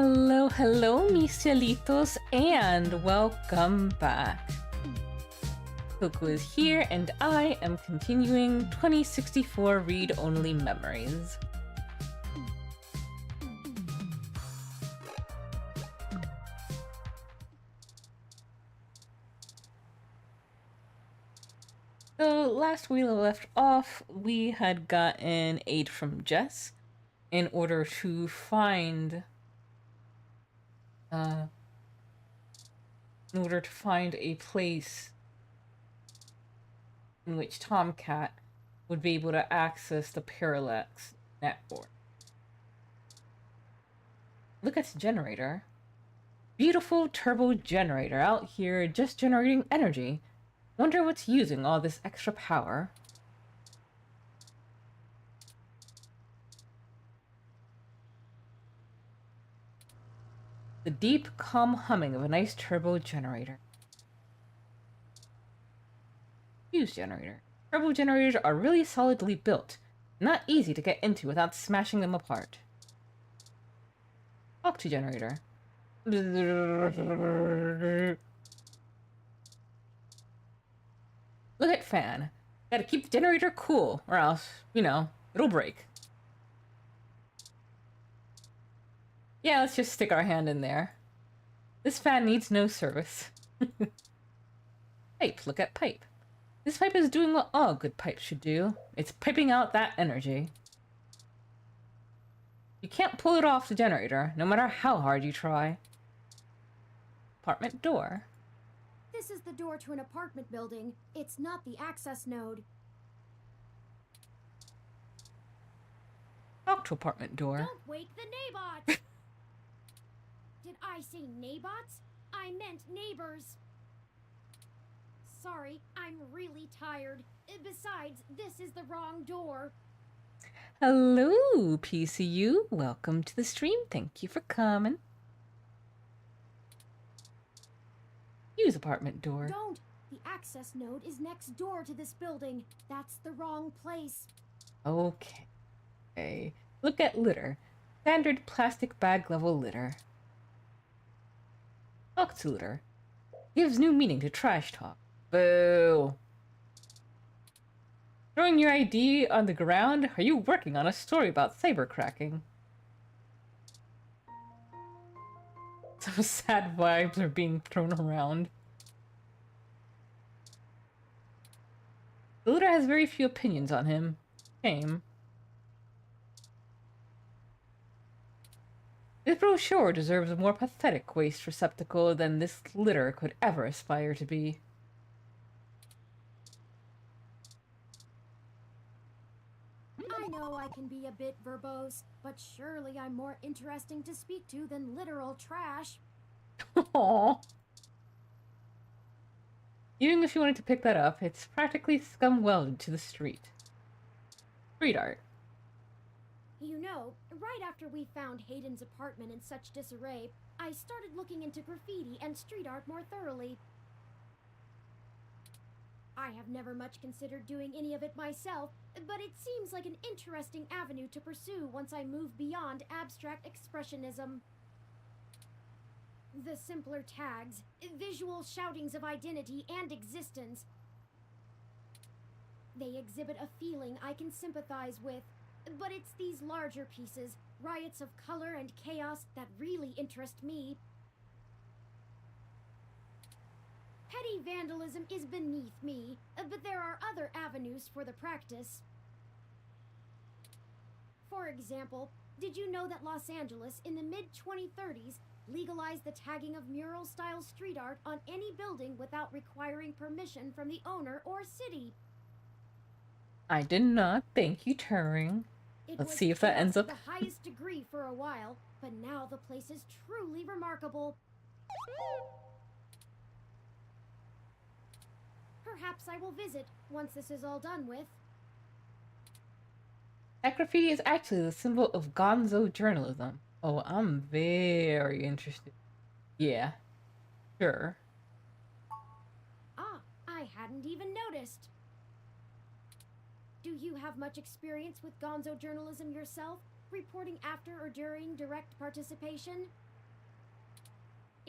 Hello, hello, mis chelitos, and welcome back. Coco is here, and I am continuing 2064 read-only memories. So last we left off, we had gotten aid from Jess in order to find a place in which Tomcat would be able to access the Parallax network. Look at the generator. Beautiful turbo generator out here just generating energy. Wonder what's using all this extra power. The deep, calm humming of a nice turbo generator. Fuse generator. Turbo generators are really solidly built. Not easy to get into without smashing them apart. Talk to generator. Look at fan. Gotta keep the generator cool, or else, it'll break. Yeah, let's just stick our hand in there. This fan needs no service. Pipe, look at pipe. This pipe is doing what all good pipes should do. It's piping out that energy. You can't pull it off the generator, no matter how hard you try. Apartment door. This is the door to an apartment building. It's not the access node. Talk to apartment door. Don't wake the neighbots! Did I say neighbots? I meant neighbors. Sorry, I'm really tired. Besides, this is the wrong door. Hello, PCU. Welcome to the stream. Thank you for coming. Use apartment door. Don't! The access node is next door to this building. That's the wrong place. Okay. Look at litter. Standard plastic bag level litter. Talk to litter. Gives new meaning to trash talk. Boo! Throwing your ID on the ground? Are you working on a story about cybercracking? Some sad vibes are being thrown around. The leader has very few opinions on him. Shame. This brochure deserves a more pathetic waste receptacle than this litter could ever aspire to be. I know I can be a bit verbose, but surely I'm more interesting to speak to than literal trash. Aww. Even if you wanted to pick that up, it's practically scum welded to the street. Street art. You know, right after we found Hayden's apartment in such disarray, I started looking into graffiti and street art more thoroughly. I have never much considered doing any of it myself, but it seems like an interesting avenue to pursue once I move beyond abstract expressionism. The simpler tags, visual shoutings of identity and existence. They exhibit a feeling I can sympathize with, but it's these larger pieces, riots of color and chaos, that really interest me. Petty vandalism is beneath me, but there are other avenues for the practice. For example, did you know that Los Angeles in the mid-2030s legalized the tagging of mural-style street art on any building without requiring permission from the owner or city? I did not. Thank you, Turing. Let's see if that ends up. The highest degree for a while, but now the place is truly remarkable. Perhaps I will visit once this is all done with. That graffiti is actually the symbol of gonzo journalism. Oh, I'm very interested. Yeah. Sure. Ah, I hadn't even noticed. Do you have much experience with gonzo journalism yourself? Reporting after or during direct participation?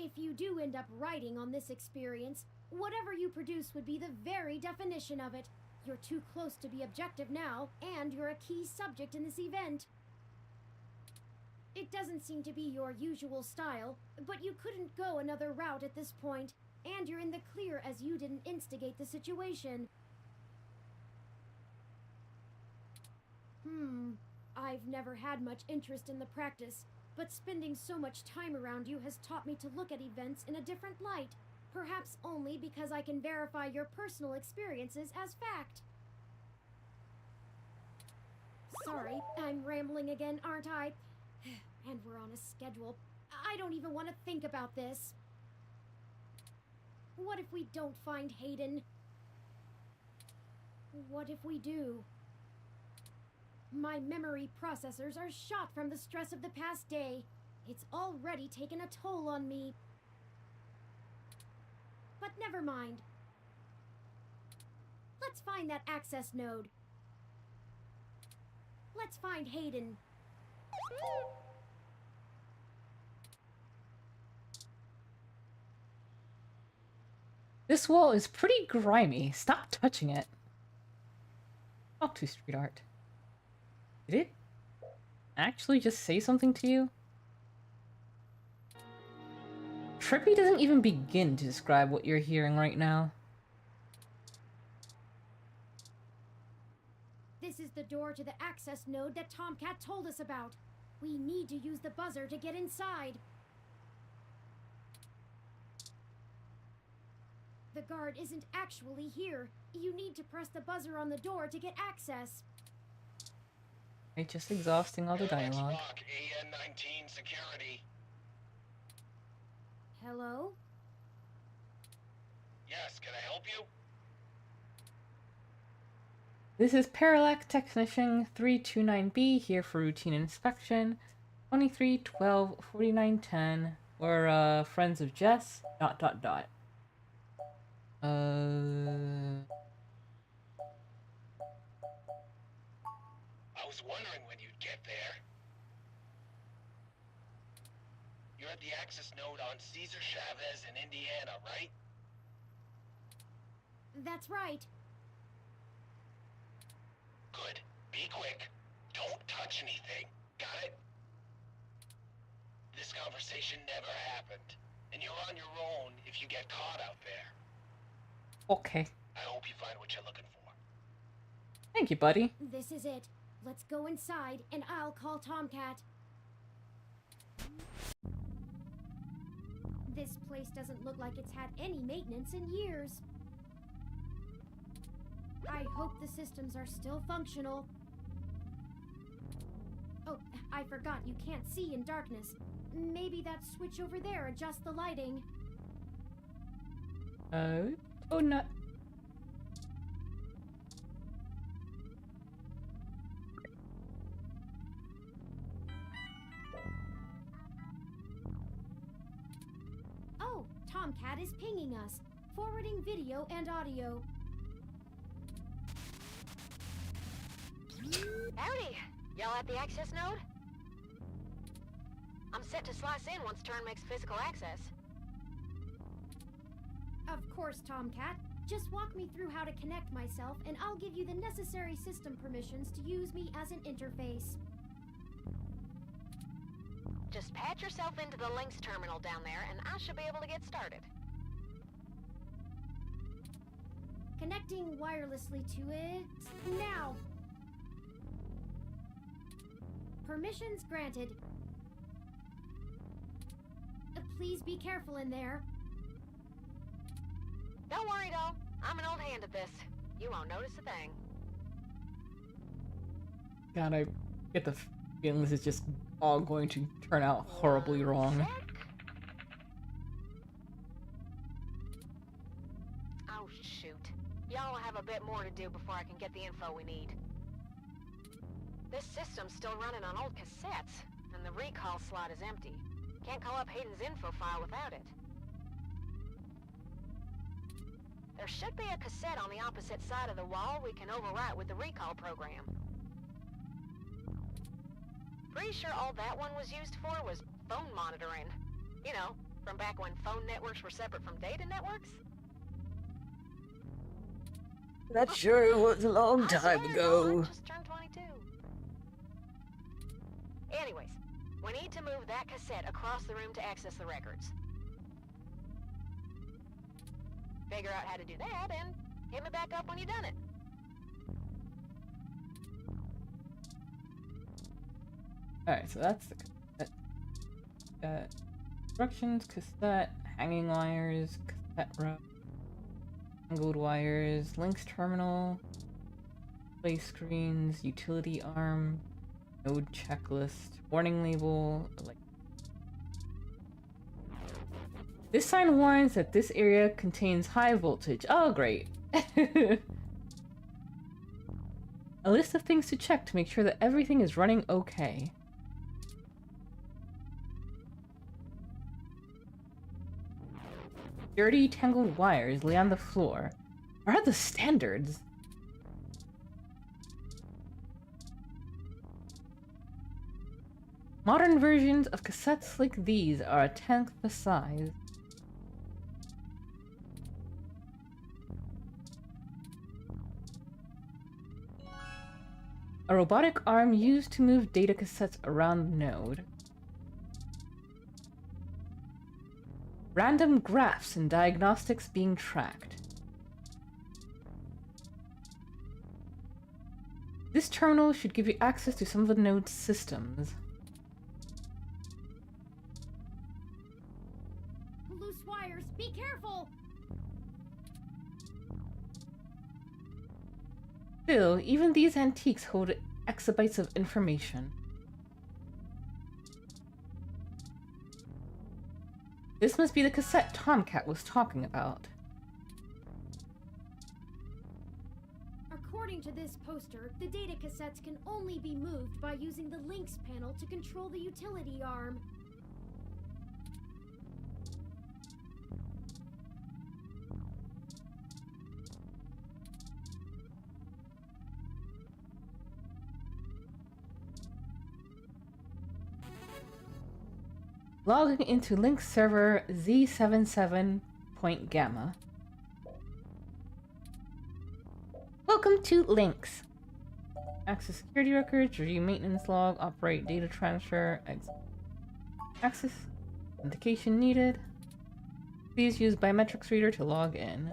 If you do end up writing on this experience, whatever you produce would be the very definition of it. You're too close to be objective now, and you're a key subject in this event. It doesn't seem to be your usual style, but you couldn't go another route at this point, and you're in the clear as you didn't instigate the situation. I've never had much interest in the practice, but spending so much time around you has taught me to look at events in a different light. Perhaps only because I can verify your personal experiences as fact. Sorry, I'm rambling again, aren't I? And we're on a schedule. I don't even want to think about this. What if we don't find Hayden? What if we do? My memory processors are shot from the stress of the past day. It's already taken a toll on me. But never mind. Let's find that access node. Let's find Hayden. This wall is pretty grimy. Stop touching it. Talk to street art. Did it actually just say something to you? Trippy doesn't even begin to describe what you're hearing right now. This is the door to the access node that Tomcat told us about. We need to use the buzzer to get inside. The guard isn't actually here. You need to press the buzzer on the door to get access. Right, just exhausting all the dialogue. AN-19 security. Hello? Yes, can I help you? This is Parallax Technician 329B here for routine inspection. 23124910. We're friends of Jess. ... I was wondering when you'd get there. You're at the access node on Cesar Chavez in Indiana, right? That's right. Good. Be quick. Don't touch anything. Got it? This conversation never happened, and you're on your own if you get caught out there. Okay. I hope you find what you're looking for. Thank you, buddy. This is it. Let's go inside, and I'll call Tomcat. This place doesn't look like it's had any maintenance in years. I hope the systems are still functional. Oh, I forgot you can't see in darkness. Maybe that switch over there adjusts the lighting. Oh, not. Oh, Tomcat is pinging us, forwarding video and audio. Howdy! Y'all at the access node? I'm set to slice in once Turing makes physical access. Of course, Tomcat. Just walk me through how to connect myself, and I'll give you the necessary system permissions to use me as an interface. Just patch yourself into the links terminal down there, and I should be able to get started. Connecting wirelessly to it now. Permissions granted. Please be careful in there. Don't worry, doll. I'm an old hand at this. You won't notice a thing. God, I get the feeling this is just all going to turn out horribly wrong. Oh, shoot. Y'all have a bit more to do before I can get the info we need. This system's still running on old cassettes, and the recall slot is empty. Can't call up Hayden's info file without it. There should be a cassette on the opposite side of the wall we can overwrite with the recall program. Pretty sure all that one was used for was phone monitoring. You know, From back when phone networks were separate from data networks? That sure was a long I time swear, ago. no, I just turned 22. Anyways, we need to move that cassette across the room to access the records. Figure out how to do that and hit me back up when you've done it. Alright, so that's the cassette. Instructions, cassette, hanging wires, cassette row, tangled wires, links terminal, play screens, utility arm, node checklist, warning label, like. This sign warns that this area contains high voltage. Oh, great. A list of things to check to make sure that everything is running okay. Dirty, tangled wires lay on the floor. What are the standards? Modern versions of cassettes like these are a tenth the size. A robotic arm used to move data cassettes around the node. Random graphs and diagnostics being tracked. This terminal should give you access to some of the node's systems. Loose wires, be careful! Still, even these antiques hold exabytes of information. This must be the cassette Tomcat was talking about. According to this poster, the data cassettes can only be moved by using the links panel to control the utility arm. Logging into link server Z77.gamma. Welcome to Links. Access security records, review maintenance log, operate data transfer, access authentication needed. Please use biometrics reader to log in.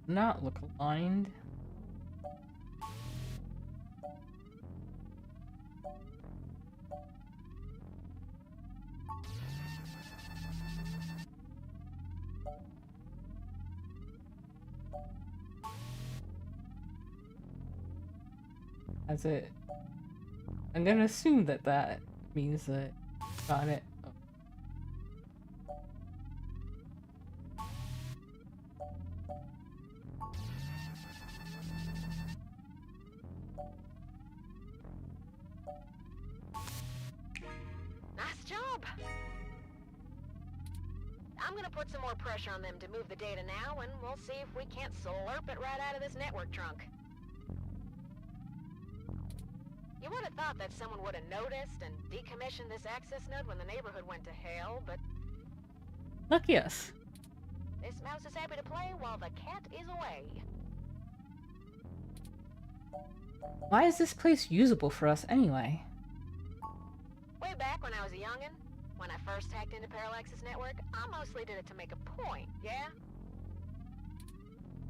Not look aligned. I'm gonna assume that that means that got it. Nice job! I'm gonna put some more pressure on them to move the data now, and we'll see if we can't slurp it right out of this network trunk. You would have thought that someone would have noticed and decommissioned this access node when the neighborhood went to hell, but Lucky us. this mouse is happy to play while the cat is away. Why is this place usable for us anyway? Way back when I was a youngin', when I first hacked into Parallax's network, I mostly did it to make a point, yeah?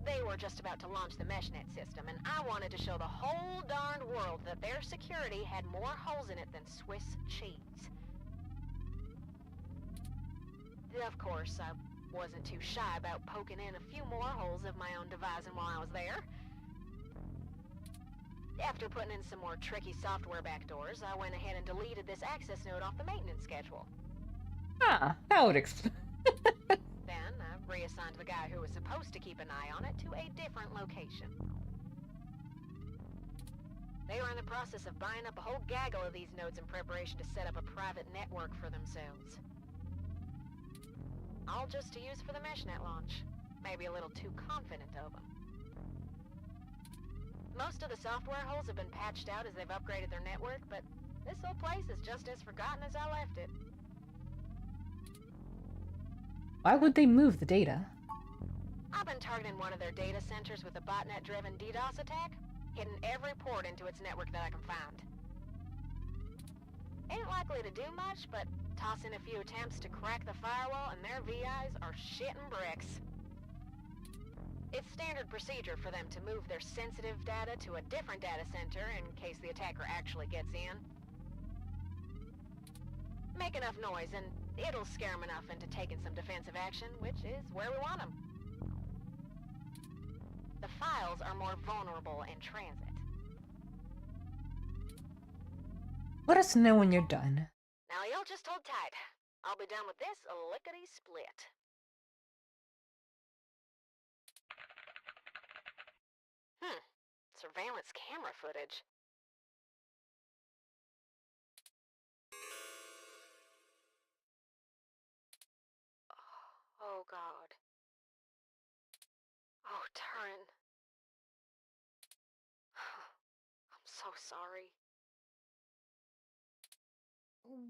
They were just about to launch the meshnet system, and I wanted to show the whole darned world that their security had more holes in it than Swiss cheese. Of course, I wasn't too shy about poking in a few more holes of my own devising while I was there. After putting in some more tricky software backdoors, I went ahead and deleted this access node off the maintenance schedule. Ah, that would explain. Then I reassigned the guy who was supposed to keep an eye on it to a different location. They were in the process of buying up a whole gaggle of these nodes in preparation to set up a private network for themselves. All just to use for the meshnet launch. Maybe a little too confident of them. Most of the software holes have been patched out as they've upgraded their network, but this old place is just as forgotten as I left it. Why would they move the data? I've been targeting one of their data centers with a botnet-driven DDoS attack, hitting every port into its network that I can find. Ain't likely to do much, but toss in a few attempts to crack the firewall and their VIs are shitting bricks. It's standard procedure for them to move their sensitive data to a different data center in case the attacker actually gets in. Make enough noise and it'll scare them enough into taking some defensive action, which is where we want them. The files are more vulnerable in transit. Let us know when you're done. Now you'll just hold tight. I'll be done with this lickety-split. Surveillance camera footage. Oh, God. Oh, Turing. I'm so sorry.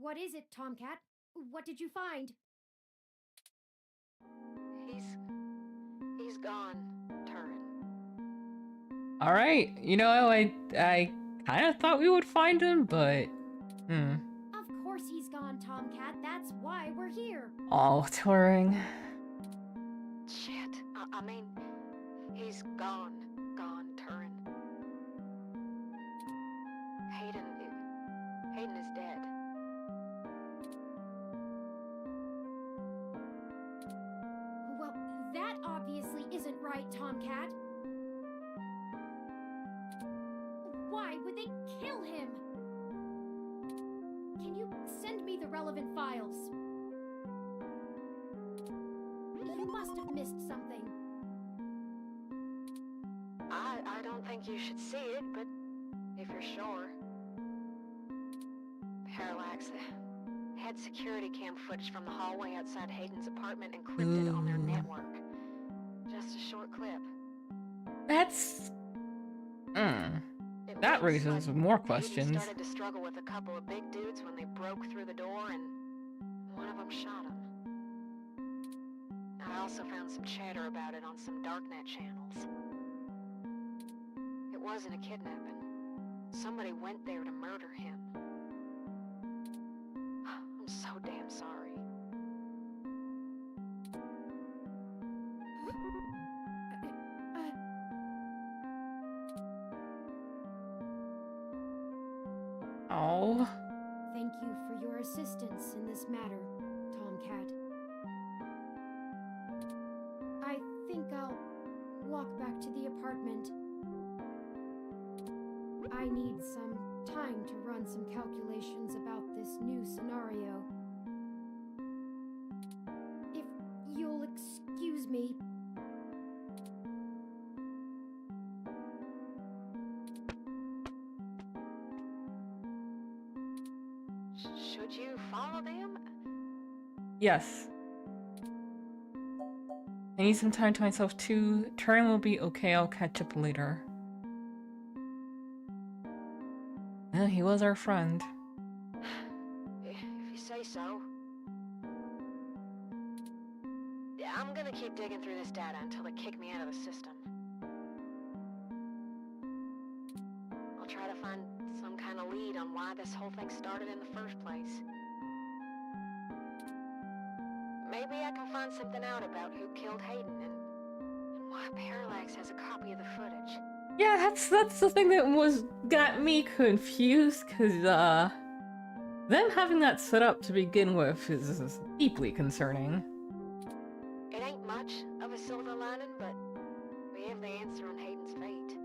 What is it, Tomcat? What did you find? He's gone, Turing. Alright, you know, I kind of thought we would find him, but... Of course he's gone, Tomcat. That's why we're here. Oh, Turing. Shit. I mean, he's gone. Gone, Turing. Hayden is dead. Well, that obviously isn't right, Tomcat. Why would they kill him? Can you send me the relevant files? You must have missed something. I don't think you should see it, but if you're sure. Parallax had security cam footage from the hallway outside Hayden's apartment encrypted on their network. Just a short clip. That's... It That was raises like more Hayden questions. started to struggle with a couple of big dudes when they broke through the door and one of them shot him. I also found some chatter about it on some darknet channels. It wasn't a kidnapping. Somebody went there to murder him. I'm so damn sorry. Oh. Thank you for your assistance in this matter, Tomcat. I think I'll walk back to the apartment. I need some time to run some calculations about this new scenario. If you'll excuse me. Should you follow them? Yes. I need some time to myself too. Turing will be okay, I'll catch up later. Well, he was our friend. If you say so. I'm gonna keep digging through this data until they kick me out of the system. I'll try to find some kind of lead on why this whole thing started in the first place. Maybe I can find something out about who killed Hayden and why Parallax has a copy of the footage. Yeah, that's the thing that got me confused, cause them having that set up to begin with is deeply concerning. It ain't much of a silver lining, but we have the answer on Hayden's fate.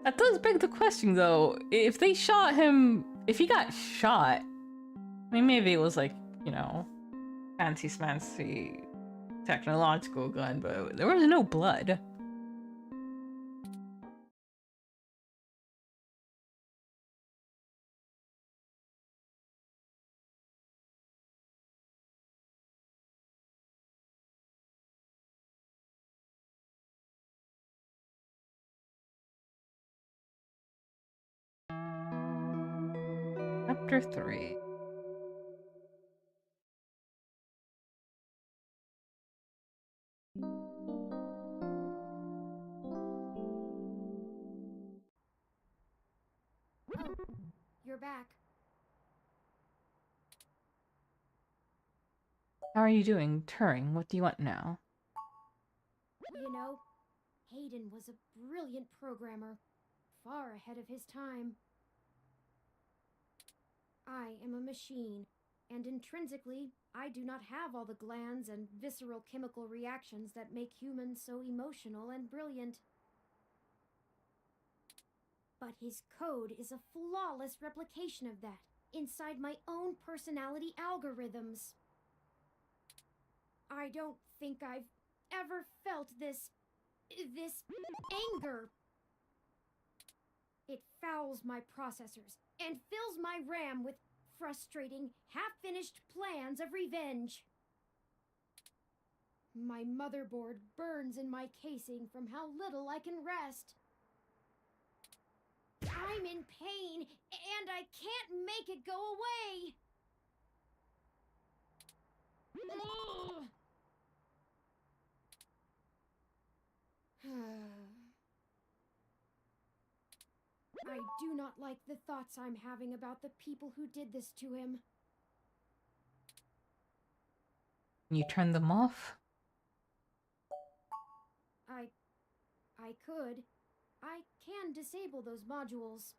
That does beg the question, though. If they shot him... If he got shot... I mean, maybe it was like, you know, fancy-smancy technological gun, but there was no blood. Chapter 3. Oh, you're back. How are you doing, Turing? What do you want now? You know, Hayden was a brilliant programmer, far ahead of his time. I am a machine, and intrinsically, I do not have all the glands and visceral chemical reactions that make humans so emotional and brilliant. But his code is a flawless replication of that, inside my own personality algorithms. I don't think I've ever felt this anger. It fouls my processors and fills my RAM with frustrating, half-finished plans of revenge. My motherboard burns in my casing from how little I can rest. I'm in pain, and I can't make it go away. Ugh. I do not like the thoughts I'm having about the people who did this to him. Can you turn them off? I could. I can disable those modules.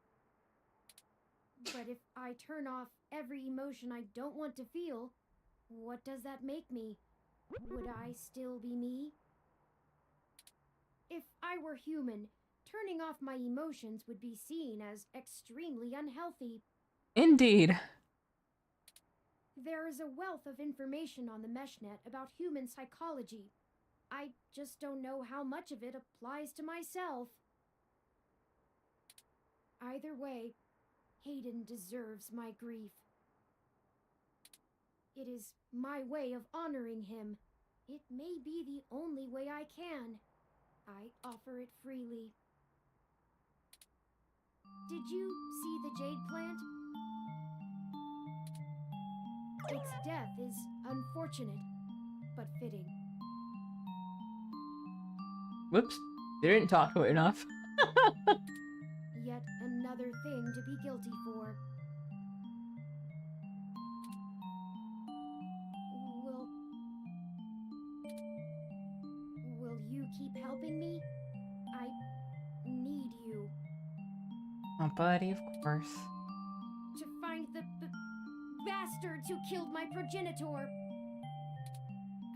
But if I turn off every emotion I don't want to feel, what does that make me? Would I still be me? If I were human, turning off my emotions would be seen as extremely unhealthy. Indeed. There is a wealth of information on the meshnet about human psychology. I just don't know how much of it applies to myself. Either way, Hayden deserves my grief. It is my way of honoring him. It may be the only way I can. I offer it freely. Did you see the jade plant? Its death is unfortunate, but fitting. Whoops. They didn't talk about it enough. Yet another thing to be guilty for. Will you keep helping me? I need you. Oh, buddy, of course. To find the bastards who killed my progenitor.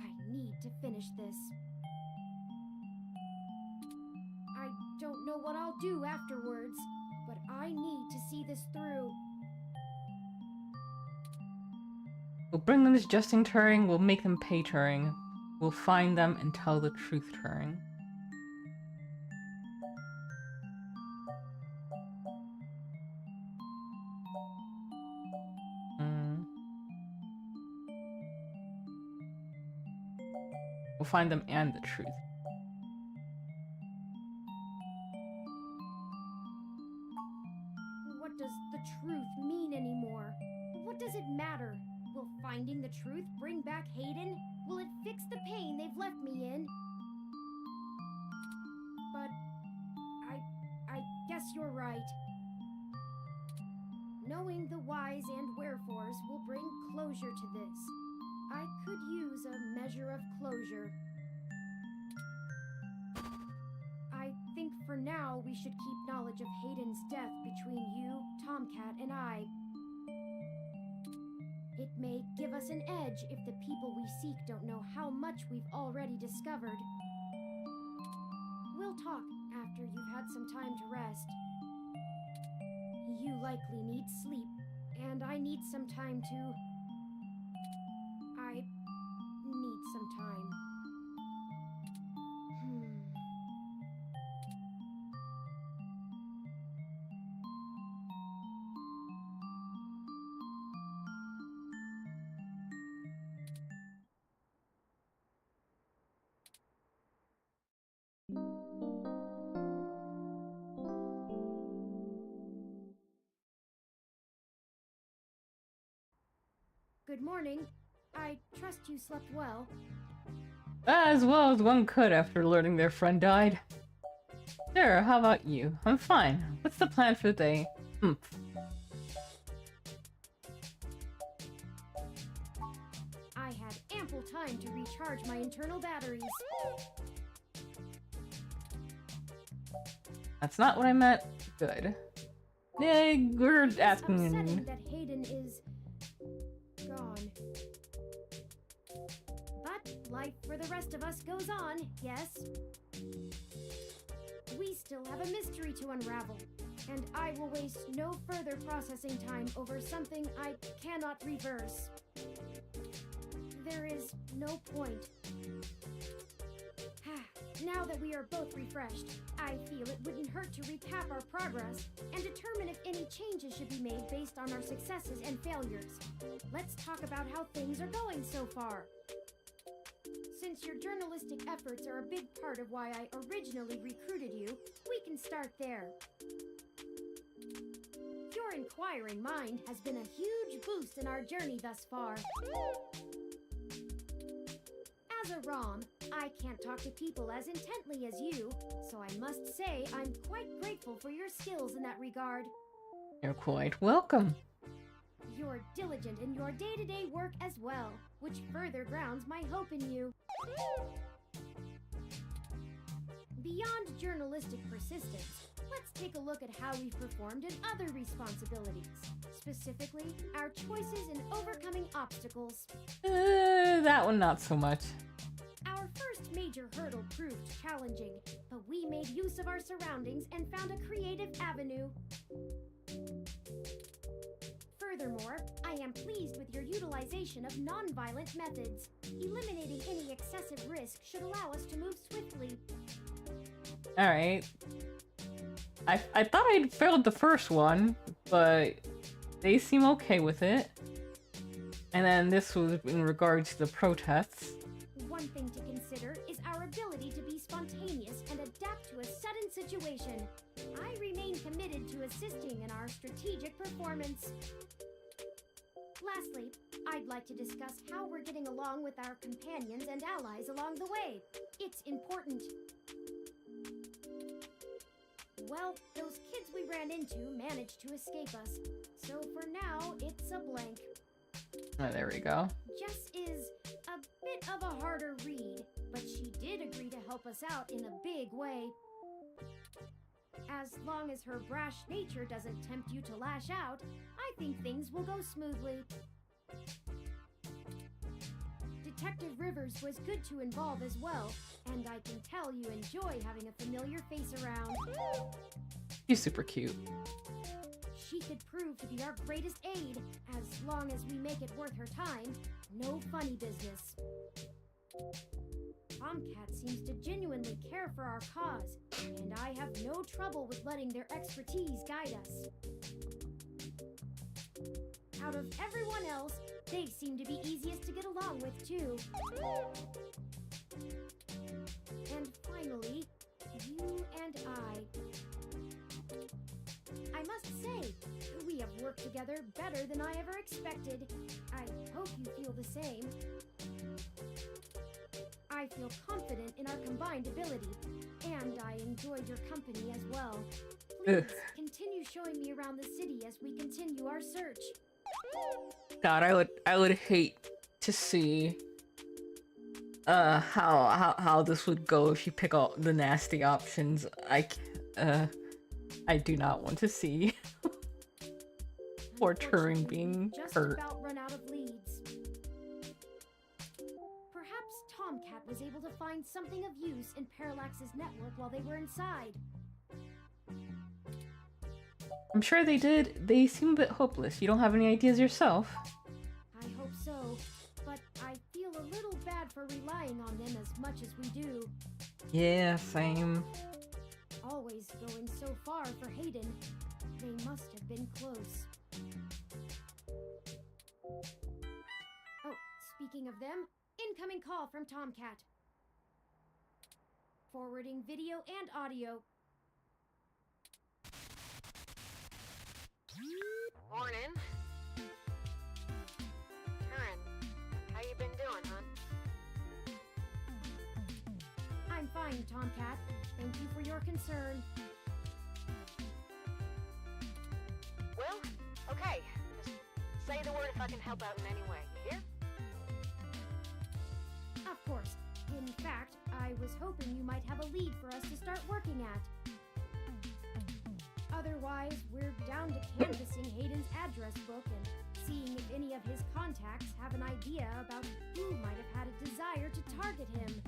I need to finish this. I don't know what I'll do afterwards, but I need to see this through. We'll bring them this Justin Turing, we'll make them pay Turing. We'll find them and tell the truth, Turing. We'll find them and the truth. What does the truth mean anymore? What does it matter? Will finding the truth bring back Hayden? Will it fix the pain they've left me in? But I guess you're right. Knowing the whys and wherefores will bring closure to this. I could use a measure of closure. I think for now we should keep knowledge of Hayden's death between you, Tomcat, and I. It may give us an edge if the people we seek don't know how much we've already discovered. We'll talk after you've had some time to rest. You likely need sleep, and I need some time to... I need some time. Good morning. I trust you slept well. As well as one could after learning their friend died. Sure, how about you? I'm fine. What's the plan for the day? I had ample time to recharge my internal batteries. That's not what I meant. Good. Yeah, we're It's asking... upsetting that Hayden is... gone. But life for the rest of us goes on, yes? We still have a mystery to unravel, and I will waste no further processing time over something I cannot reverse. There is no point. Now that we are both refreshed, I feel it wouldn't hurt to recap our progress and determine if any changes should be made based on our successes and failures. Let's talk about how things are going so far. Since your journalistic efforts are a big part of why I originally recruited you, we can start there. Your inquiring mind has been a huge boost in our journey thus far. As a ROM, I can't talk to people as intently as you, so I must say I'm quite grateful for your skills in that regard. You're quite welcome. You're diligent in your day-to-day work as well, which further grounds my hope in you. Beyond journalistic persistence, let's take a look at how we've performed in other responsibilities. Specifically, our choices in overcoming obstacles. That one not so much. Our first major hurdle proved challenging, but we made use of our surroundings and found a creative avenue. Furthermore, I am pleased with your utilization of non-violent methods. Eliminating any excessive risk should allow us to move swiftly. Alright. I thought I'd failed the first one, but they seem okay with it. And then this was in regards to the protests. One thing to consider is our ability to be spontaneous and adapt to a sudden situation. I remain committed to assisting in our strategic performance. Lastly, I'd like to discuss how we're getting along with our companions and allies along the way. It's important. Well, those kids we ran into managed to escape us, so for now, it's a blank. Oh, there we go. Jess is a bit of a harder read, but she did agree to help us out in a big way. As long as her brash nature doesn't tempt you to lash out, I think things will go smoothly. Detective Rivers was good to involve as well, and I can tell you enjoy having a familiar face around. He's super cute. She could prove to be our greatest aid, as long as we make it worth her time. No funny business. Tomcat seems to genuinely care for our cause, and I have no trouble with letting their expertise guide us. Out of everyone else, they seem to be easiest to get along with, too. And finally, you and I must say, we have worked together better than I ever expected. I hope you feel the same. I feel confident in our combined ability, and I enjoyed your company as well. Please continue showing me around the city as we continue our search. God, I would hate to see how this would go if you pick all the nasty options. I do not want to see poor Turing being just hurt. about run out of leads. Perhaps Tomcat was able to find something of use in Parallax's network while they were inside. I'm sure they did. They seem a bit hopeless. You don't have any ideas yourself? I hope so, but I feel a little bad for relying on them as much as we do. Yeah, same. Always going so far for Hayden. They must have been close. Oh, speaking of them, incoming call from Tomcat. Forwarding video and audio. Morning. Turing, how you been doing, hon? I'm fine, Tomcat. Thank you for your concern. Well, okay. Just say the word if I can help out in any way. You hear? Of course. In fact, I was hoping you might have a lead for us to start working at. Otherwise, we're down to canvassing Hayden's address book and seeing if any of his contacts have an idea about who might have had a desire to target him.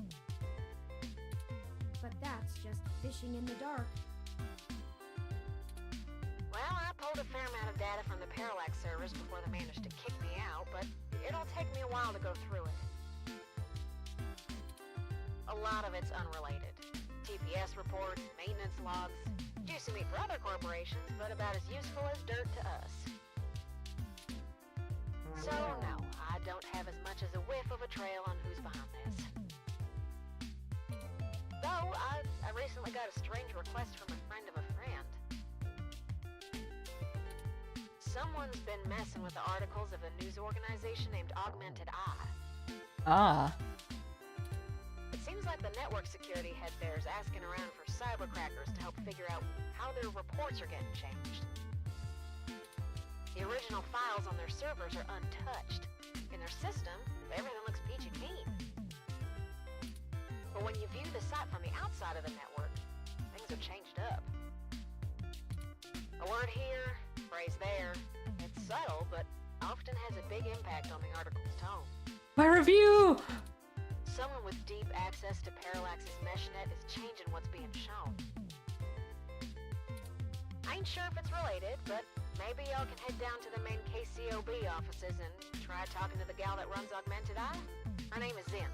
But that's just fishing in the dark. Well, I pulled a fair amount of data from the Parallax servers before they managed to kick me out, but it'll take me a while to go through it. A lot of it's unrelated. TPS reports, maintenance logs, juicy meat for other corporations, but about as useful as dirt to us. So, no, I don't have as much as a whiff of a trail on who's behind this. Though, I recently got a strange request from a friend of a friend. Someone's been messing with the articles of a news organization named Augmented Eye. Ah. It seems like the network security head there is asking around for cybercrackers to help figure out how their reports are getting changed. The original files on their servers are untouched. In their system, everything looks peachy keen. But when you view the site from the outside of the network, things are changed up. A word here, phrase there. It's subtle, but often has a big impact on the article's tone. My review! Someone with deep access to Parallax's meshnet is changing what's being shown. I ain't sure if it's related, but maybe y'all can head down to the main KCOB offices and try talking to the gal that runs Augmented Eye. Her name is Zen.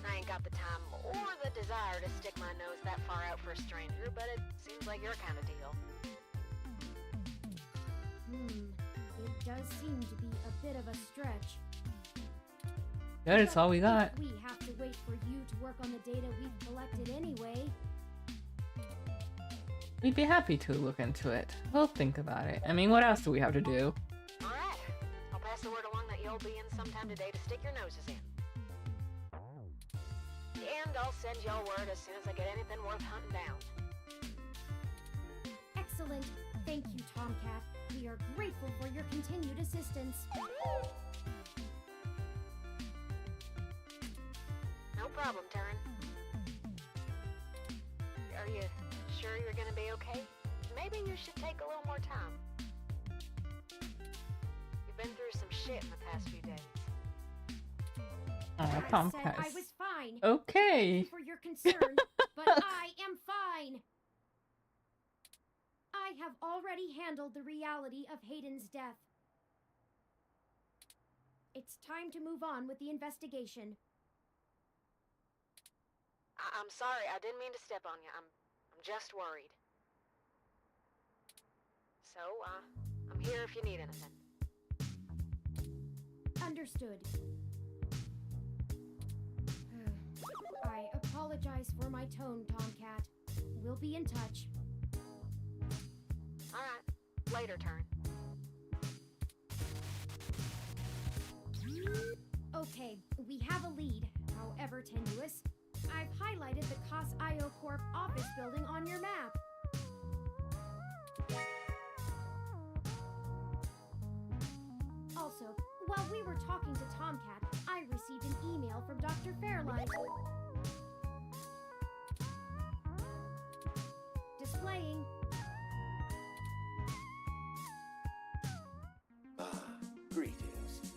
I ain't got the time or the desire to stick my nose that far out for a stranger, but it seems like your kind of deal. It does seem to be a bit of a stretch. Good, it's all we got. We have to wait for you to work on the data we've collected anyway. We'd be happy to look into it. We'll think about it. I mean, what else do we have to do? Alright, I'll pass the word along that you'll be in sometime today to stick your noses in. And I'll send y'all word as soon as I get anything worth hunting down. Excellent. Thank you, Tomcat. We are grateful for your continued assistance. No problem, Turing. Are you sure you're gonna be okay? Maybe you should take a little more time. You've been through some shit in the past few days. Oh, I said Tomcat. I was fine. Okay. Thank you for your concern, but I am fine. I have already handled the reality of Hayden's death. It's time to move on with the investigation. I'm sorry, I didn't mean to step on you. I'm just worried. So, I'm here if you need anything. Understood. I apologize for my tone, Tomcat. We'll be in touch. Alright, later, Turing. Okay, we have a lead, however tenuous. I've highlighted the COS-IO Corp office building on your map. Also, while we were talking to Tomcat, I received an email from Dr. Fairlight. Displaying. Greetings.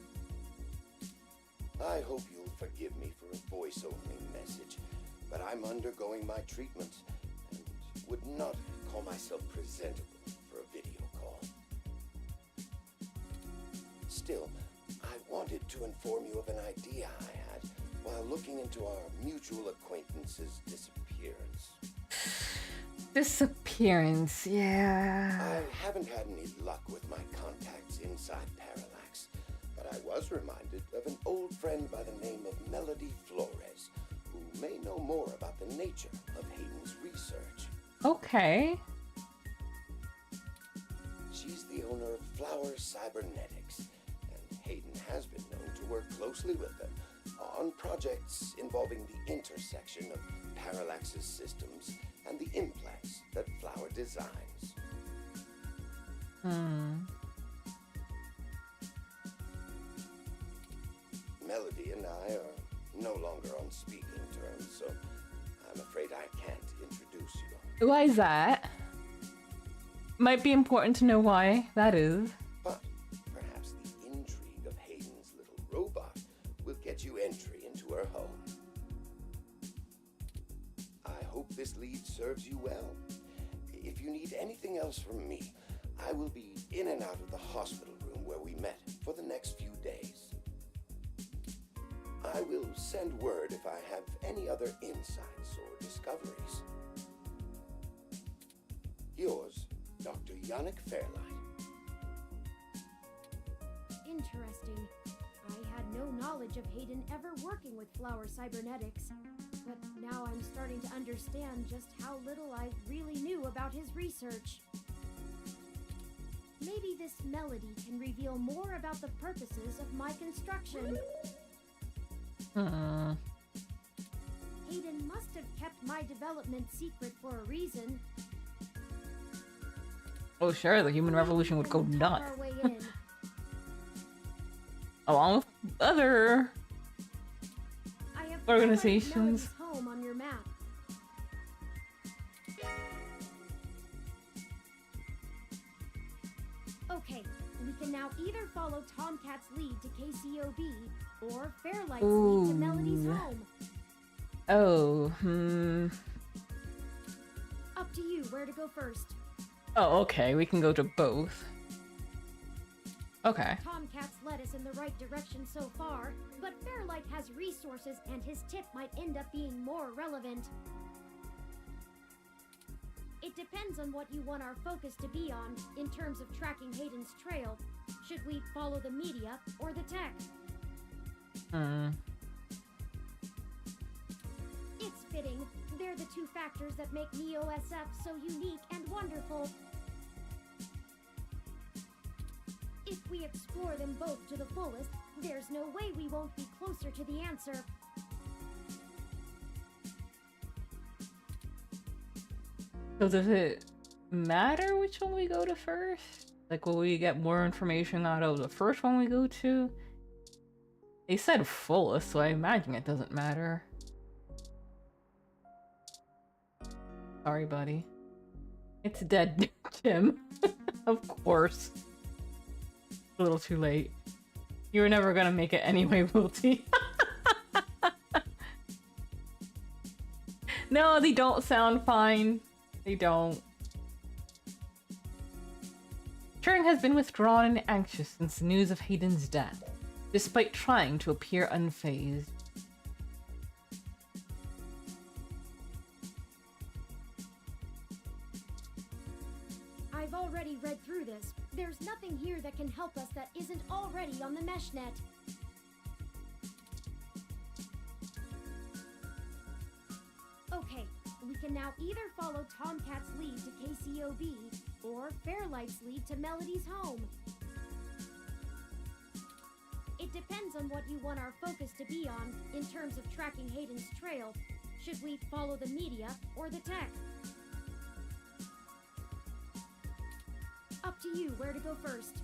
I hope you'll forgive me for a voice-only message, but I'm undergoing my treatment and would not call myself presentable for a video call. Still, I wanted to inform you of an idea I had while looking into our mutual acquaintance's disappearance. Disappearance, yeah. I haven't had any luck with my contacts inside Parallax, but I was reminded of an old friend by the name of Melody Flores, who may know more about the nature of Hayden's research. Okay. She's the owner of Flower Cybernetics, and Hayden has been known to work closely with them on projects involving the intersection of Parallax's systems and the implants that Flower designs. Melody and I are no longer on speaking terms, so I'm afraid I can't introduce you. Why is that? Might be important to know why that is. But perhaps the intrigue of Hayden's little robot will get you entry into her home. I hope this lead serves you well. If you need anything else from me, I will be in and out of the hospital room where we met for the next few days. I will send word if I have any other insights or discoveries. Yours, Dr. Yannick Fairlight. Interesting. I had no knowledge of Hayden ever working with Flower Cybernetics, but now I'm starting to understand just how little I really knew about his research. Maybe this melody can reveal more about the purposes of my construction. Hayden must have kept my development secret for a reason. Oh sure, the human revolution would go Talk nuts. our way in. Along with other I have organizations. highlighted Melody's home on your map. Okay, we can now either follow Tomcat's lead to KCOB or Fairlight's lead to Melody's Ooh. home. Oh, Up to you where to go first. Oh, okay, we can go to both. Okay. Tomcat's led us in the right direction so far, but Fairlight has resources and his tip might end up being more relevant. It depends on what you want our focus to be on in terms of tracking Hayden's trail. Should we follow the media or the tech? It's fitting. They're the two factors that make NEO-SF so unique and wonderful. If we explore them both to the fullest, there's no way we won't be closer to the answer. So does it matter which one we go to first? Like, will we get more information out of the first one we go to? They said fullest, so I imagine it doesn't matter. Sorry, buddy. It's dead, Jim. Of course. A little too late. You were never gonna make it anyway, Wilty. No, they don't sound fine. They don't. Turing has been withdrawn and anxious since the news of Hayden's death, despite trying to appear unfazed. I've already read through this. There's nothing here that can help us that isn't already on the meshnet. Okay, we can now either follow Tomcat's lead to KCOB or Fairlight's lead to Melody's home. It depends on what you want our focus to be on in terms of tracking Hayden's trail. Should we follow the media or the tech? Up to you where to go first.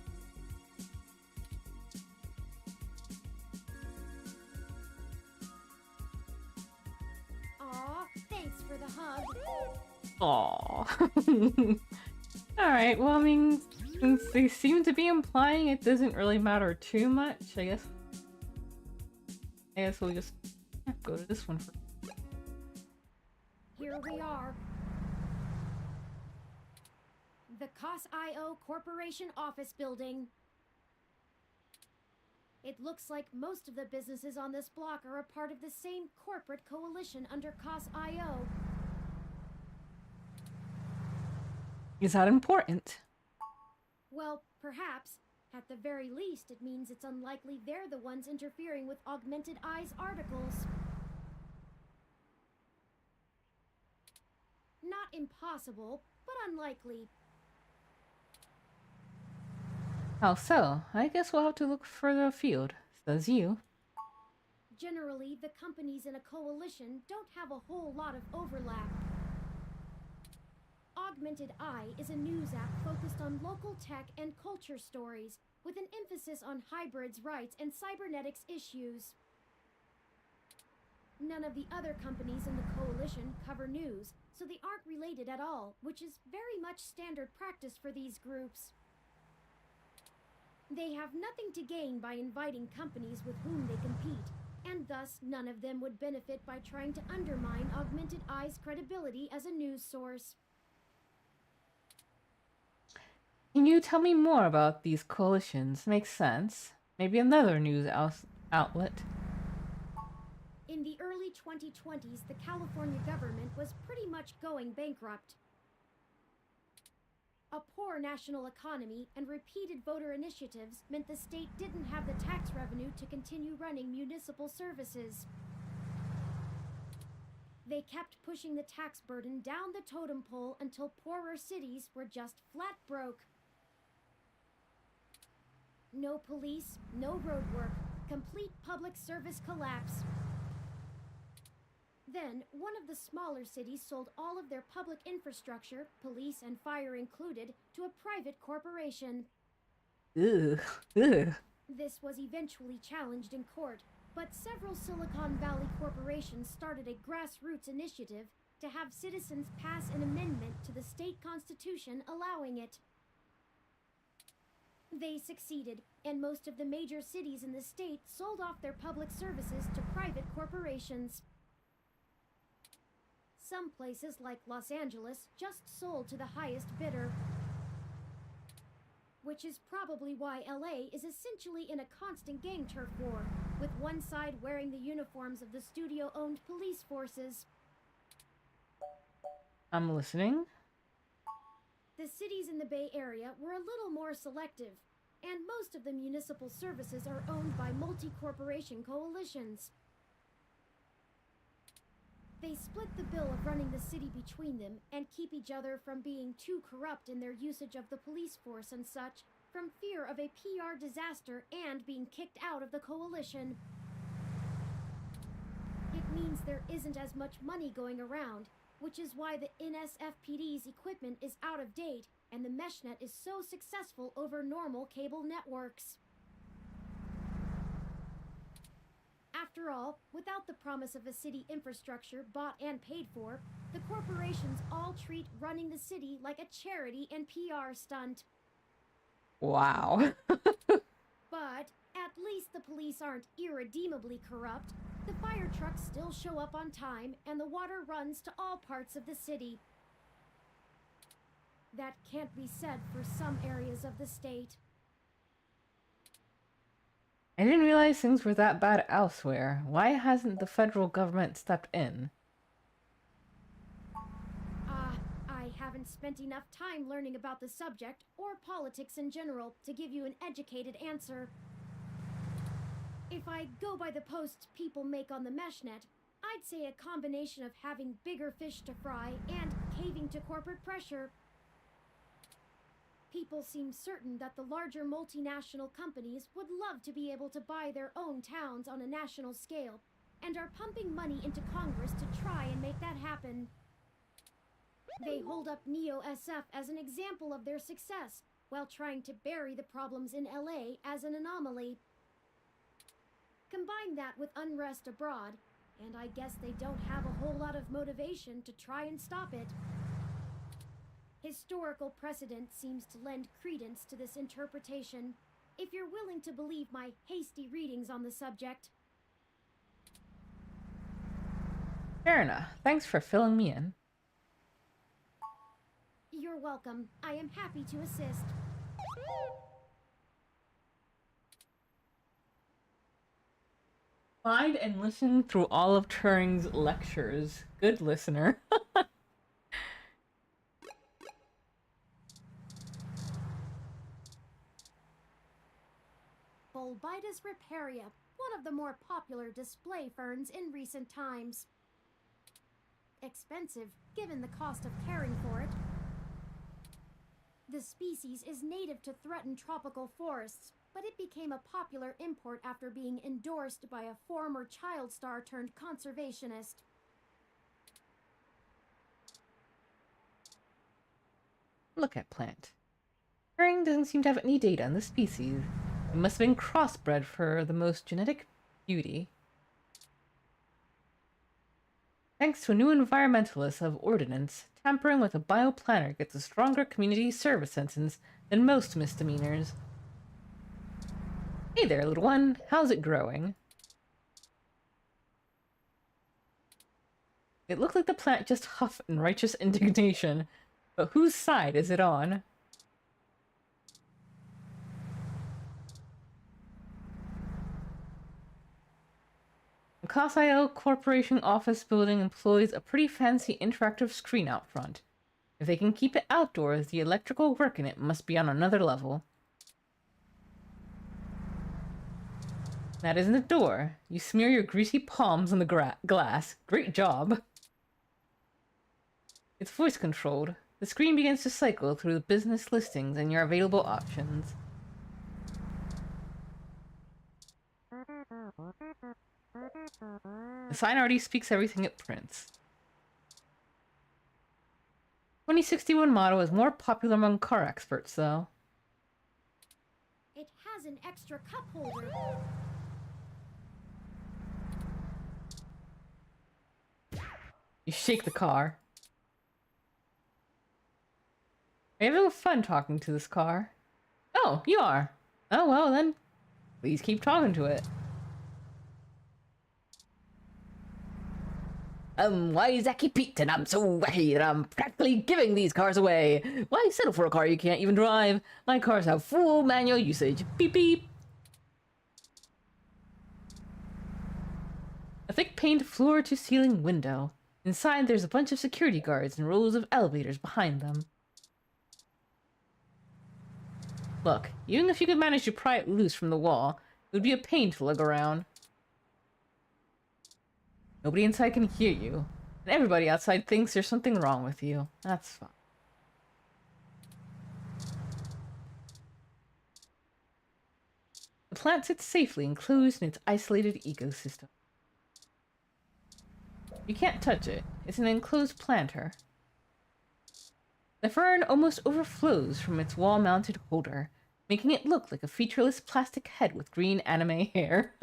Aw, thanks for the hug. Aww. Alright, well, I mean, since they seem to be implying it doesn't really matter too much, I I guess we'll just go to this one first. Here we are. The COS.io Corporation office building. It looks like most of the businesses on this block are a part of the same corporate coalition under COS.io. Is that important? Well, perhaps. At the very least, it means it's unlikely they're the ones interfering with Augmented Eye's articles. Not impossible, but unlikely. How so? I guess we'll have to look further afield. Says you. Generally, the companies in a coalition don't have a whole lot of overlap. Augmented Eye is a news app focused on local tech and culture stories, with an emphasis on hybrids' rights and cybernetics issues. None of the other companies in the coalition cover news, so they aren't related at all, which is very much standard practice for these groups. They have nothing to gain by inviting companies with whom they compete, and thus none of them would benefit by trying to undermine Augmented Eye's credibility as a news source. Can you tell me more about these coalitions? Makes sense. Maybe another news outlet. In the early 2020s, the California government was pretty much going bankrupt. A poor national economy and repeated voter initiatives meant the state didn't have the tax revenue to continue running municipal services. They kept pushing the tax burden down the totem pole until poorer cities were just flat broke. No police, no road work, complete public service collapse. Then, one of the smaller cities sold all of their public infrastructure, police and fire included, to a private corporation. Ugh. Ugh. This was eventually challenged in court, but several Silicon Valley corporations started a grassroots initiative to have citizens pass an amendment to the state constitution allowing it. They succeeded, and most of the major cities in the state sold off their public services to private corporations. Some places, like Los Angeles, just sold to the highest bidder. Which is probably why LA is essentially in a constant gang turf war, with one side wearing the uniforms of the studio-owned police forces. I'm listening. The cities in the Bay Area were a little more selective, and most of the municipal services are owned by multi-corporation coalitions. They split the bill of running the city between them and keep each other from being too corrupt in their usage of the police force and such, from fear of a PR disaster and being kicked out of the coalition. It means there isn't as much money going around, which is why the NSFPD's equipment is out of date and the meshnet is so successful over normal cable networks. After all, without the promise of a city infrastructure bought and paid for, the corporations all treat running the city like a charity and PR stunt. Wow. But at least the police aren't irredeemably corrupt. The fire trucks still show up on time, and the water runs to all parts of the city. That can't be said for some areas of the state. I didn't realize things were that bad elsewhere. Why hasn't the federal government stepped in? I haven't spent enough time learning about the subject, or politics in general, to give you an educated answer. If I go by the posts people make on the meshnet, I'd say a combination of having bigger fish to fry and caving to corporate pressure. People seem certain that the larger multinational companies would love to be able to buy their own towns on a national scale, and are pumping money into Congress to try and make that happen. They hold up Neo-SF as an example of their success, while trying to bury the problems in LA as an anomaly. Combine that with unrest abroad, and I guess they don't have a whole lot of motivation to try and stop it. Historical precedent seems to lend credence to this interpretation, if you're willing to believe my hasty readings on the subject. Fair enough. Thanks for filling me in. You're welcome. I am happy to assist. Find and listen through all of Turing's lectures. Good listener. Bulbitis riparia, one of the more popular display ferns in recent times. Expensive, given the cost of caring for it. The species is native to threatened tropical forests, but it became a popular import after being endorsed by a former child star turned conservationist. Look at plant. Turing doesn't seem to have any data on the species. It must have been crossbred for the most genetic beauty. Thanks to a new environmentalist of ordinance, tampering with a bioplanner gets a stronger community service sentence than most misdemeanors. Hey there, little one. How's it growing? It looked like the plant just huffed in righteous indignation, but whose side is it on? The Casio Corporation office building employs a pretty fancy interactive screen out front. If they can keep it outdoors, the electrical work in it must be on another level. That isn't a door. You smear your greasy palms on the glass. Great job. It's voice controlled. The screen begins to cycle through the business listings and your available options. The sign already speaks everything it prints. 2061 model is more popular among car experts, though. It has an extra cup holder. You shake the car. Are you having fun talking to this car? Oh, you are. Oh, well then, please keep talking to it. Why Zacky Pete and I'm so wacky that I'm practically giving these cars away. Why settle for a car you can't even drive? My cars have full manual usage. Beep beep. A thick paned floor-to-ceiling window. Inside there's a bunch of security guards and rows of elevators behind them. Look, even if you could manage to pry it loose from the wall, it would be a pain to lug around. Nobody inside can hear you, and everybody outside thinks there's something wrong with you. That's fine. The plant sits safely enclosed in its isolated ecosystem. You can't touch it. It's an enclosed planter. The fern almost overflows from its wall-mounted holder, making it look like a featureless plastic head with green anime hair.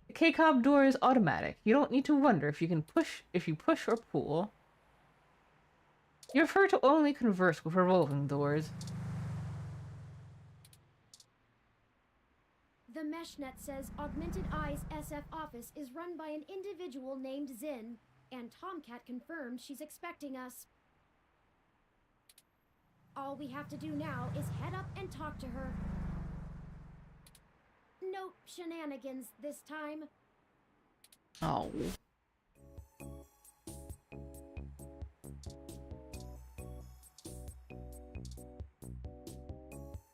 The K-Cob door is automatic. You don't need to wonder if you push or pull. You prefer to only converse with revolving doors. The MeshNet says Augmented Eye's SF office is run by an individual named Zin, and Tomcat confirmed she's expecting us. All we have to do now is head up and talk to her. No shenanigans this time. Oh.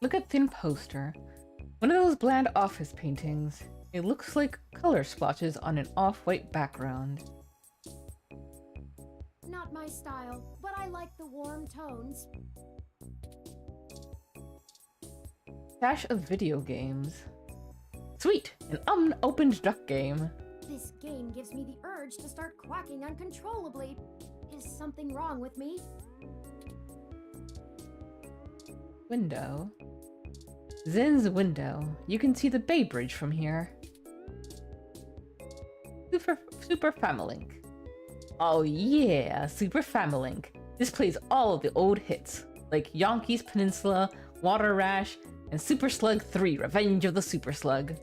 Look at thin poster. One of those bland office paintings. It looks like color splotches on an off-white background. Not my style, but I like the warm tones. Stash of video games. Sweet! An unopened duck game. This game gives me the urge to start quacking uncontrollably. Is something wrong with me? Window. Zin's window. You can see the Bay Bridge from here. Super Familink. Oh yeah, Super Familink. This plays all of the old hits, like Yonkey's Peninsula, Water Rash, and Super Slug 3, Revenge of the Super Slug.